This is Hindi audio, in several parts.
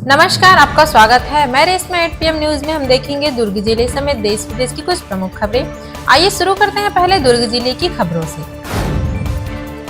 नमस्कार, आपका स्वागत है। मैं रेशमा 8 PM न्यूज में हम देखेंगे दुर्ग जिले समेत देश विदेश की कुछ प्रमुख खबरें। आइए शुरू करते हैं पहले दुर्ग जिले की खबरों से।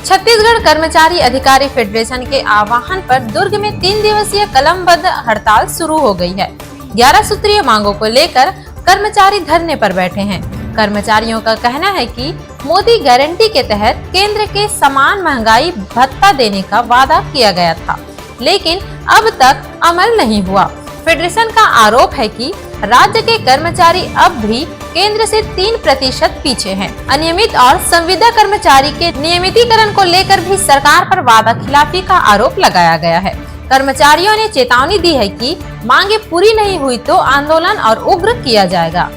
छत्तीसगढ़ कर्मचारी अधिकारी फेडरेशन के आह्वान पर दुर्ग में 3 दिवसीय कलमबंद हड़ताल शुरू हो गई है। 11 सूत्रीय मांगों को लेकर कर्मचारी धरने पर बैठे हैं। कर्मचारियों का कहना है कि मोदी गारंटी के तहत केंद्र के समान महंगाई भत्ता देने का वादा किया गया था, लेकिन अब तक अमल नहीं हुआ। फेडरेशन का आरोप है कि राज्य के कर्मचारी अब भी केंद्र से 3% पीछे हैं। अनियमित और संविदा कर्मचारी के नियमितीकरण को लेकर भी सरकार पर वादा खिलाफी का आरोप लगाया गया है। कर्मचारियों ने चेतावनी दी है कि मांगे पूरी नहीं हुई तो आंदोलन और उग्र किया जाएगा।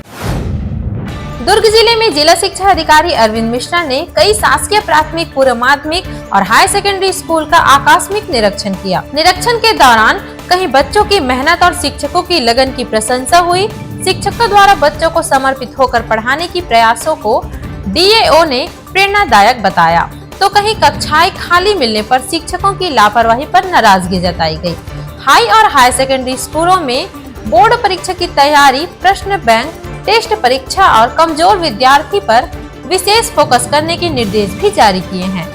दुर्ग जिले में जिला शिक्षा अधिकारी अरविंद मिश्रा ने कई शासकीय प्राथमिक, पूर्व माध्यमिक और हाई सेकेंडरी स्कूल का आकस्मिक निरीक्षण किया। निरीक्षण के दौरान कहीं बच्चों की मेहनत और शिक्षकों की लगन की प्रशंसा हुई। शिक्षकों द्वारा बच्चों को समर्पित होकर पढ़ाने की प्रयासों को DAO ने प्रेरणादायक बताया, तो कहीं कक्षाएं खाली मिलने पर शिक्षकों की लापरवाही पर नाराजगी जताई गई। हाई और हाई सेकेंडरी स्कूलों में बोर्ड परीक्षा की तैयारी, प्रश्न बैंक, टेस्ट परीक्षा और कमजोर विद्यार्थी पर विशेष फोकस करने के निर्देश भी जारी किए हैं।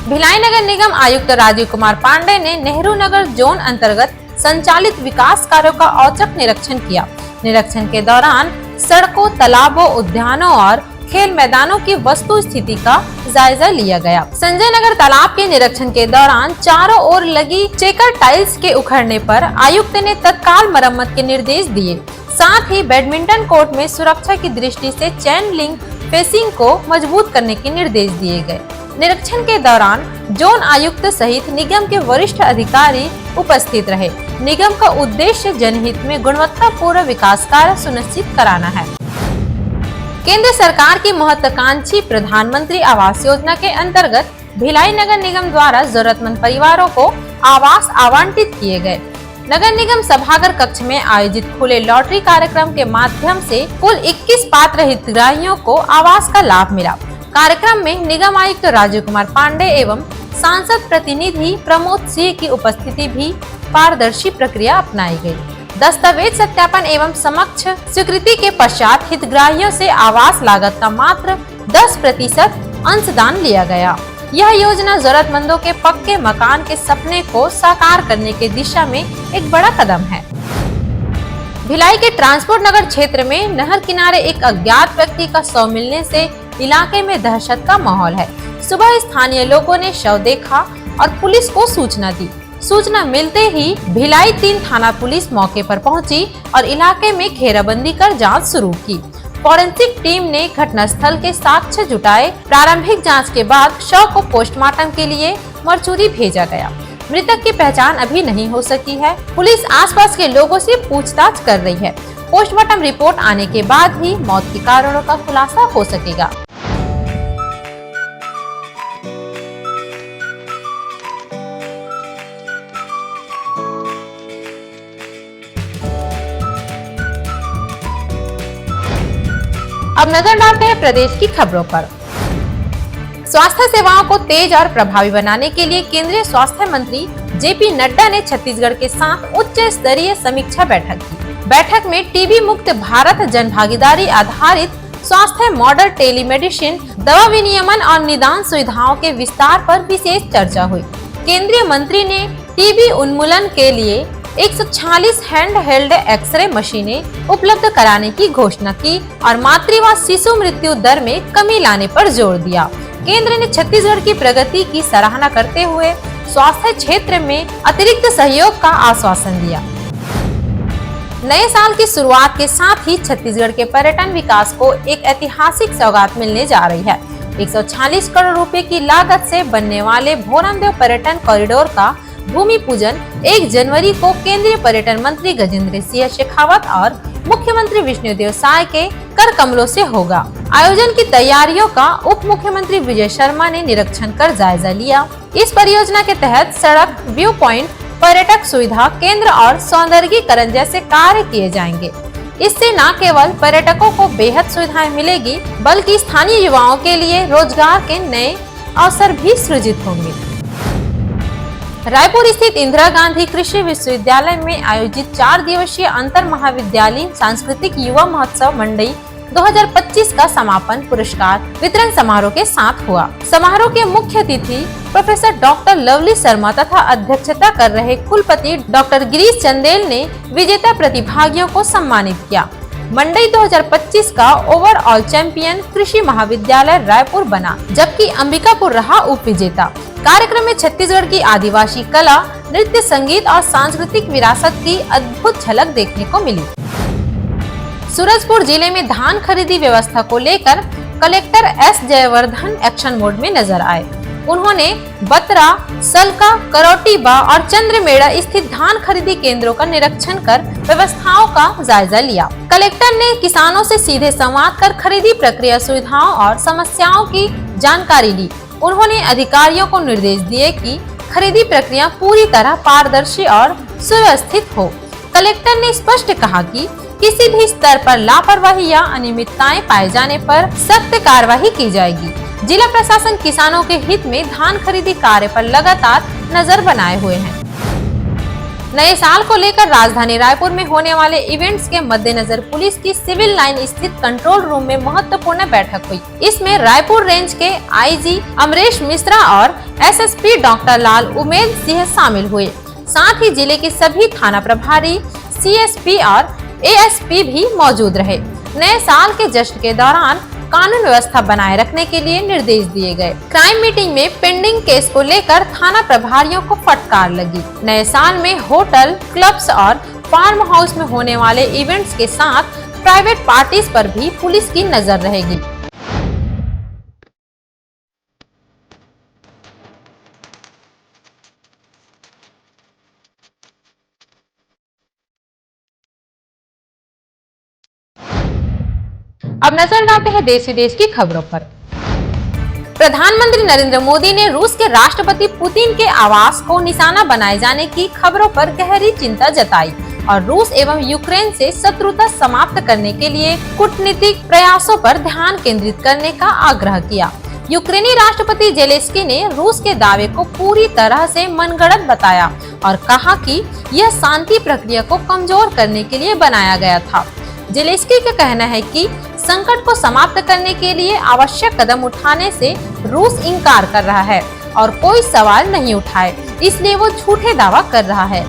भिलाई नगर निगम आयुक्त राजीव कुमार पांडे ने नेहरू नगर जोन अंतर्गत संचालित विकास कार्यों का औचक निरीक्षण किया। निरीक्षण के दौरान सड़कों, तालाबों, उद्यानों और खेल मैदानों की वस्तु स्थिति का जायजा लिया गया। संजय नगर तालाब के निरीक्षण के दौरान चारों ओर लगी चेकर टाइल्स के उखड़ने पर आयुक्त ने तत्काल मरम्मत के निर्देश दिए। साथ ही बैडमिंटन कोर्ट में सुरक्षा की दृष्टि से चैन लिंक फेंसिंग को मजबूत करने के निर्देश दिए गए। निरीक्षण के दौरान जोन आयुक्त सहित निगम के वरिष्ठ अधिकारी उपस्थित रहे। निगम का उद्देश्य जनहित में गुणवत्तापूर्ण विकास कार्य सुनिश्चित कराना है। केंद्र सरकार की महत्वाकांक्षी प्रधानमंत्री आवास योजना के अंतर्गत भिलाई नगर निगम द्वारा जरूरतमंद परिवारों को आवास आवंटित किए गए। नगर निगम सभागार कक्ष में आयोजित खुले लॉटरी कार्यक्रम के माध्यम से कुल 21 पात्र हितग्राहियों को आवास का लाभ मिला। कार्यक्रम में निगम आयुक्त राजीव कुमार पांडे एवं सांसद प्रतिनिधि प्रमोद सिंह की उपस्थिति भी पारदर्शी प्रक्रिया अपनाई गई। दस्तावेज सत्यापन एवं समक्ष स्वीकृति के पश्चात हितग्राहियों से आवास लागत का मात्र 10% अंशदान लिया गया। यह योजना जरूरतमंदों के पक्के मकान के सपने को साकार करने की दिशा में एक बड़ा कदम है। भिलाई के ट्रांसपोर्ट नगर क्षेत्र में नहर किनारे एक अज्ञात व्यक्ति का शव मिलने से इलाके में दहशत का माहौल है। सुबह स्थानीय लोगों ने शव देखा और पुलिस को सूचना दी। सूचना मिलते ही भिलाई 3 थाना पुलिस मौके पर पहुंची और इलाके में घेराबंदी कर जांच शुरू की। फॉरेंसिक टीम ने घटनास्थल के साक्ष्य जुटाए। प्रारंभिक जांच के बाद शव को पोस्टमार्टम के लिए मरचूरी भेजा गया। मृतक की पहचान अभी नहीं हो सकी है। पुलिस आसपास के लोगों से पूछताछ कर रही है। पोस्टमार्टम रिपोर्ट आने के बाद ही मौत के कारणों का खुलासा हो सकेगा। अब नजर डालते हैं प्रदेश की खबरों पर। स्वास्थ्य सेवाओं को तेज और प्रभावी बनाने के लिए केंद्रीय स्वास्थ्य मंत्री JP नड्डा ने छत्तीसगढ़ के साथ उच्च स्तरीय समीक्षा बैठक की। बैठक में टीबी मुक्त भारत, जन भागीदारी आधारित स्वास्थ्य मॉडल, टेलीमेडिसिन, दवा विनियमन और निदान सुविधाओं के विस्तार पर विशेष चर्चा हुई। केंद्रीय मंत्री ने टीबी उन्मूलन के लिए 146 हैंड हेल्ड एक्सरे मशीनें उपलब्ध कराने की घोषणा की और मातृ व शिशु मृत्यु दर में कमी लाने पर जोर दिया। केंद्र ने छत्तीसगढ़ की प्रगति की सराहना करते हुए स्वास्थ्य क्षेत्र में अतिरिक्त सहयोग का आश्वासन दिया। नए साल की शुरुआत के साथ ही छत्तीसगढ़ के पर्यटन विकास को एक ऐतिहासिक सौगात मिलने जा रही है। 140 करोड़ रुपए की लागत से बनने वाले भोरमदेव पर्यटन कॉरिडोर का भूमि पूजन 1 जनवरी को केंद्रीय पर्यटन मंत्री गजेंद्र सिंह शेखावत और मुख्यमंत्री विष्णुदेव साय के कर कमलों से होगा। आयोजन की तैयारियों का उप मुख्यमंत्री विजय शर्मा ने निरीक्षण कर जायजा लिया। इस परियोजना के तहत सड़क, व्यू पॉइंट, पर्यटक सुविधा केंद्र और सौंदर्यीकरण जैसे कार्य किए जाएंगे। इससे न केवल पर्यटकों को बेहद सुविधाएं मिलेगी, बल्कि स्थानीय युवाओं के लिए रोजगार के नए अवसर भी सृजित होंगे। रायपुर स्थित इंदिरा गांधी कृषि विश्वविद्यालय में आयोजित 4 दिवसीय अंतर महाविद्यालय सांस्कृतिक युवा महोत्सव मंडई 2025 का समापन पुरस्कार वितरण समारोह के साथ हुआ। समारोह के मुख्य अतिथि प्रोफेसर डॉक्टर लवली शर्मा तथा अध्यक्षता कर रहे कुलपति डॉक्टर गिरीश चंदेल ने विजेता प्रतिभागियों को सम्मानित किया। मंडई 2025 का ओवरऑल चैंपियन कृषि महाविद्यालय रायपुर बना, जबकि अंबिकापुर रहा उप विजेता। कार्यक्रम में छत्तीसगढ़ की आदिवासी कला, नृत्य, संगीत और सांस्कृतिक विरासत की अद्भुत झलक देखने को मिली। सूरजपुर जिले में धान खरीदी व्यवस्था को लेकर collector S Jaivardhan action mode में नजर आए। उन्होंने बतरा, सलका, करौटीबा और चंद्रमेड़ा स्थित धान खरीदी केंद्रों का निरीक्षण कर व्यवस्थाओं का जायजा लिया। कलेक्टर ने किसानों से सीधे संवाद कर खरीदी प्रक्रिया, सुविधाओं और समस्याओं की जानकारी ली। उन्होंने अधिकारियों को निर्देश दिए कि खरीदी प्रक्रिया पूरी तरह पारदर्शी और सुव्यवस्थित हो। कलेक्टर ने स्पष्ट कहा कि किसी भी स्तर पर लापरवाही या अनियमितताएं पाए जाने पर सख्त कार्रवाई की जाएगी। जिला प्रशासन किसानों के हित में धान खरीदी कार्य पर लगातार नजर बनाए हुए हैं। नए साल को लेकर राजधानी रायपुर में होने वाले इवेंट्स के मद्देनजर पुलिस की सिविल लाइन स्थित कंट्रोल रूम में महत्वपूर्ण बैठक हुई। इसमें रायपुर रेंज के आईजी अमरेश मिश्रा और एसएसपी डॉक्टर लाल उमेद सिंह शामिल हुए। साथ ही जिले के सभी थाना प्रभारी, सीएसपी और एएसपी भी मौजूद रहे। नए साल के जश्न के दौरान कानून व्यवस्था बनाए रखने के लिए निर्देश दिए गए। क्राइम मीटिंग में पेंडिंग केस को लेकर थाना प्रभारियों को फटकार लगी। नए साल में होटल, क्लब्स और फार्म हाउस में होने वाले इवेंट्स के साथ प्राइवेट पार्टीज पर भी पुलिस की नजर रहेगी। अब नजर डालते हैं देश विदेश की खबरों पर। प्रधानमंत्री नरेंद्र मोदी ने रूस के राष्ट्रपति पुतिन के आवास को निशाना बनाए जाने की खबरों पर गहरी चिंता जताई और रूस एवं यूक्रेन से शत्रुता समाप्त करने के लिए कूटनीतिक प्रयासों पर ध्यान केंद्रित करने का आग्रह किया। यूक्रेनी राष्ट्रपति जेलेंस्की ने रूस के दावे को पूरी तरह से मनगढ़ंत बताया और कहा कि यह शांति प्रक्रिया को कमजोर करने के लिए बनाया गया था। जेलेंस्की का कहना है कि संकट को समाप्त करने के लिए आवश्यक कदम उठाने से रूस इनकार कर रहा है और कोई सवाल नहीं उठाए, इसलिए वो झूठे दावा कर रहा है।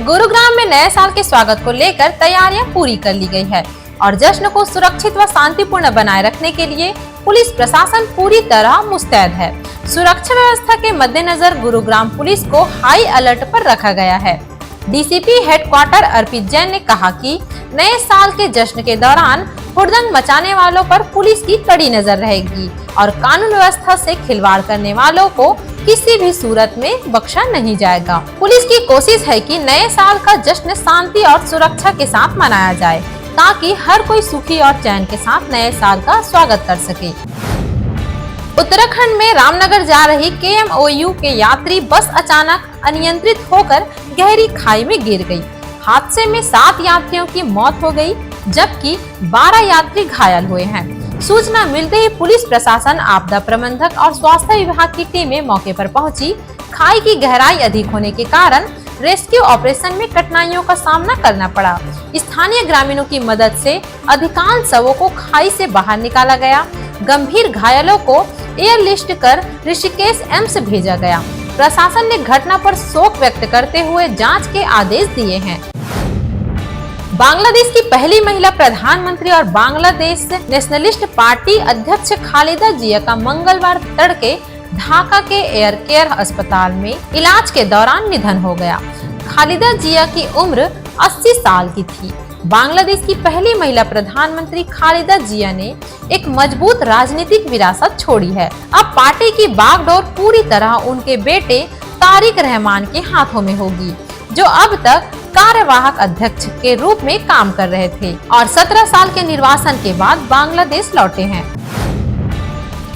गुरुग्राम में नए साल के स्वागत को लेकर तैयारियां पूरी कर ली गई है और जश्न को सुरक्षित व शांतिपूर्ण बनाए रखने के लिए पुलिस प्रशासन पूरी तरह मुस्तैद है। सुरक्षा व्यवस्था के मद्देनजर गुरुग्राम पुलिस को हाई अलर्ट पर रखा गया है। डीसीपी हेडक्वार्टर अर्पित जैन ने कहा कि नए साल के जश्न के दौरान हुड़दंग मचाने वालों पर पुलिस की कड़ी नजर रहेगी और कानून व्यवस्था से खिलवाड़ करने वालों को किसी भी सूरत में बख्शा नहीं जाएगा। पुलिस की कोशिश है कि नए साल का जश्न शांति और सुरक्षा के साथ मनाया जाए ताकि हर कोई सुखी और चैन के साथ नए साल का स्वागत कर सके। उत्तराखंड में रामनगर जा रही KMOU के यात्री बस अचानक अनियंत्रित होकर गहरी खाई में गिर गई। हादसे में 7 यात्रियों की मौत हो गई, जबकि 12 यात्री घायल हुए हैं। सूचना मिलते ही पुलिस प्रशासन, आपदा प्रबंधक और स्वास्थ्य विभाग की टीमें मौके पर पहुंची। खाई की गहराई अधिक होने के कारण रेस्क्यू ऑपरेशन में कठिनाइयों का सामना करना पड़ा। स्थानीय ग्रामीणों की मदद से अधिकांश शवों को खाई से बाहर निकाला गया। गंभीर घायलों को एयरलिफ्ट कर ऋषिकेश एम्स भेजा गया। प्रशासन ने घटना पर शोक व्यक्त करते हुए जांच के आदेश दिए हैं। बांग्लादेश की पहली महिला प्रधानमंत्री और बांग्लादेश नेशनलिस्ट पार्टी अध्यक्ष खालिदा जिया का मंगलवार तड़के ढाका के एयर केयर अस्पताल में इलाज के दौरान निधन हो गया। खालिदा जिया की उम्र 80 साल की थी। बांग्लादेश की पहली महिला प्रधानमंत्री खालिदा जिया ने एक मजबूत राजनीतिक विरासत छोड़ी है। अब पार्टी की बागडोर पूरी तरह उनके बेटे तारिक रहमान के हाथों में होगी, जो अब तक कार्यवाहक अध्यक्ष के रूप में काम कर रहे थे और 17 साल के निर्वासन के बाद बांग्लादेश लौटे हैं।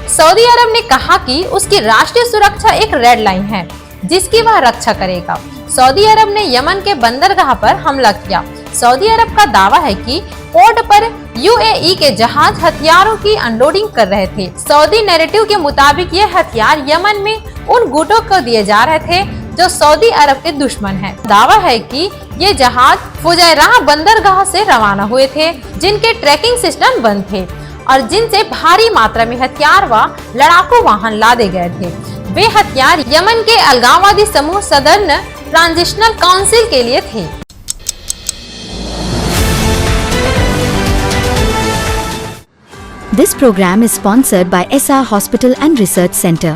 सऊदी अरब ने कहा कि उसकी राष्ट्रीय सुरक्षा एक रेड लाइन है, जिसकी वह रक्षा करेगा। सऊदी अरब ने यमन के बंदरगाह पर हमला किया। सऊदी अरब का दावा है कि पोर्ट पर यूएई के जहाज हथियारों की अनलोडिंग कर रहे थे। सऊदी नैरेटिव के मुताबिक ये हथियार यमन में उन गुटों को दिए जा रहे थे जो सऊदी अरब के दुश्मन हैं। दावा है कि ये जहाज फुजैराह बंदरगाह से रवाना हुए थे, जिनके ट्रैकिंग सिस्टम बंद थे और जिनसे भारी मात्रा में हथियार व लड़ाकू वाहन लादे गए थे। वे हथियार यमन के अलगाववादी समूह सदर्न ट्रांजिशनल काउंसिल के लिए थे। This program is sponsored by SR Hospital and Research Center.